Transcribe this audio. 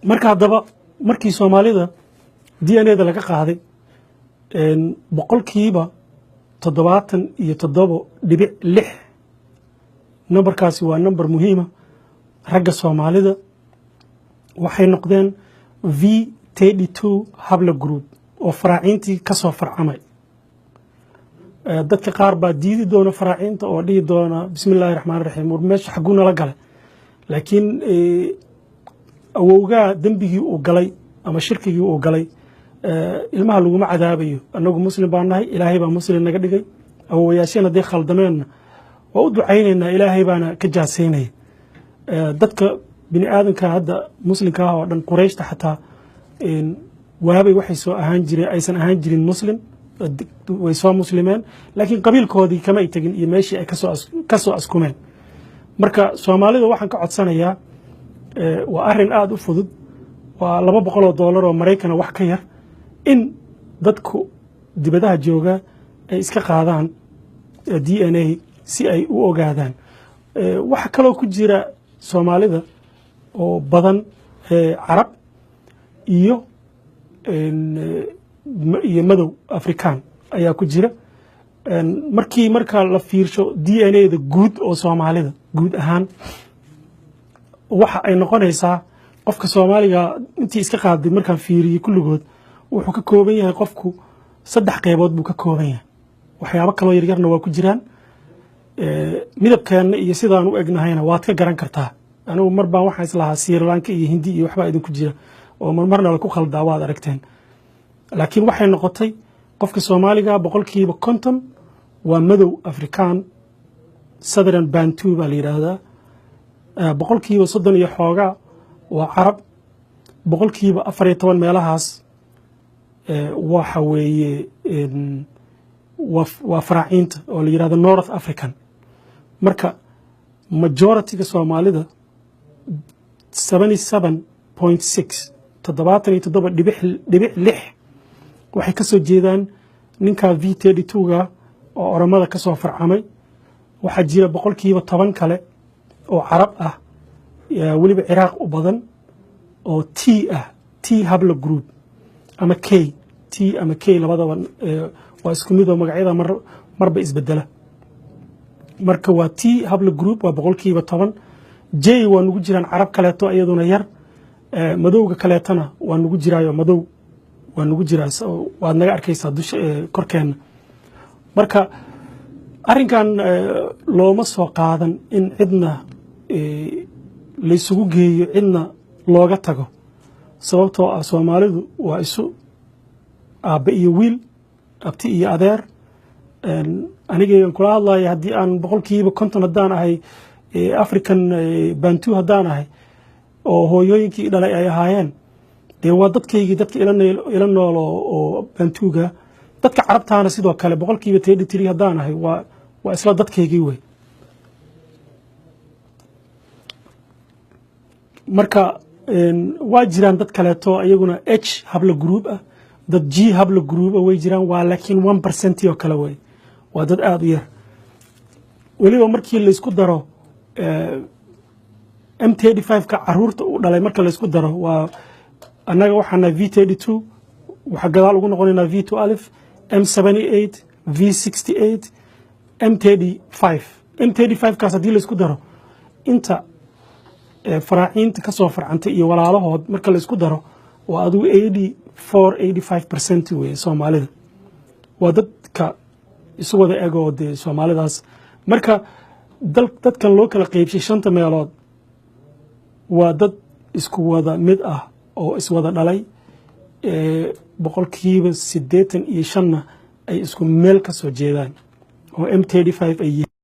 marka haddaba markii Soomaalida DNA-da laga qaaday boqolkiiba 77.6 numberkaasi waa number muhiima ragga Soomaalida waxay noqdeen V32 habla group oo faraacintii ka soo farcamay dadka qaar baa diidi doona faraacinta oo dhigi doona bismillaahir rahmaanir rahiim war meesha xaguna la galay laakiin awowga dambigii uu galay ama shirkigii uu galay ilmaha lagu ma cadaabayo anagu muslim baan nahay ilaahay baa muslim naga dhigay awowayaashana day khaldameen oo u ducaynayna ilaahay baana ka jaaseynay dadka bini aadanka hadda muslimka ah oo dhan qurayshta xataa waabay waxay soo ahaan jireen aysan ahaan jirin muslim way soo muslimeen laakiin qabiilkoodii kama ay tagin iyo meeshii ay ka soo askumeen marka Soomaalida waxaan ka codsanayaa waa arin aad u fudud waa $200 oo Mareykan wax ka yar in dadku dibadaha jooga ay iska qaadaan DNA si ay u ogaadaan waxa kale oo ku jira Soomaalida oo badan Arab iyo madow Afrikaan ayaa ku jira marka la fiirsho DNA-da guud oo Soomaalida guud ahaan waxa ay noqonaysaa qofka Soomaaliga intii iska qaaday markaan fiiriyay kulligood wuxuu ka kooban yahay qofku 3 qaybood buu ka kooban yahay waxyaabo kale yar yarna waa ku jiraan midabkeena iyo sidaan u egnahayna waad ka garan kartaa anigu mar baan waxaan islahaa Sri Lanka iyo Hindi iyo waxba idin ku jira oo marna la ku khaldaa waad aragteen laakiin waxay noqotay qofka Soomaaliga boqolkiiba 50 waa madow Afrikaan Southern Bantu baa la yiraahdaa boqolkiiba 30 iyo xoogaa waa Arab boqolkiiba 14 meelahaas waxa weeye waa faraacinta oo la yiraahdo North African marka majority-ga Soomaalida 77.6 waxay ka soo jeedaan ninka V32ga oo oramada ka soo farcamay waxa jira boqolkiiba 10 kale oo Arab ah waliba Iraq u badan oo T habla group ama K ama K labadaba waa isku mid oo magacyada marba isbedela marka waa T habla group waa boqolkiiba 10 J waa nugu jiraan Arab kaleeto iyaduna yar madowga kaleetana waa nugu jiraayo madow waa nugu jiraa waad naga arkaysaa dusha korkeena marka arrinkan looma soo qaadan in cidna la isugu geeyo cidna looga tago sababtoo ah Soomaalidu waa isu aabba iyo wiil abti iyo adeer aniga kula hadlayo haddii aan boqolkiiba 50 hadaan ahay African Bantu hadaan ahay oo hooyooyinkii dhalay ay ahaayeen dee waa dadkaygii dadka ila nool oo Bantuga dadka Carabtaana sidoo kale boqolkiiba 33 hadaan ahay waa isla dadkaygii way marka waa jiraan dad kaleeto ayaguna H habla group ah dad G habla group way jiraan waa laakiin 1% oo kale way waa dad aad u yar waliba markii la isku daro M35 ka caruurta u dhalay marka la isku daro waa anaga waxaana V32 waxa gadaal ugu noqonayna V2 alif M78 V68 M35 kaas hadii la isku daro inta faraacinta ka soo farcantay iyo walaalahood marka la isku daro waa adigu 84-85% way Soomaalida waa dadka isu wada eego de Soomaalidaas marka dadkan loo kala qaybshay 5 meelood waa dad isku wada mid ah oo is wada dhalay boqolkiiba 85 ay isku meel ka soo jeedaan oo M35 ay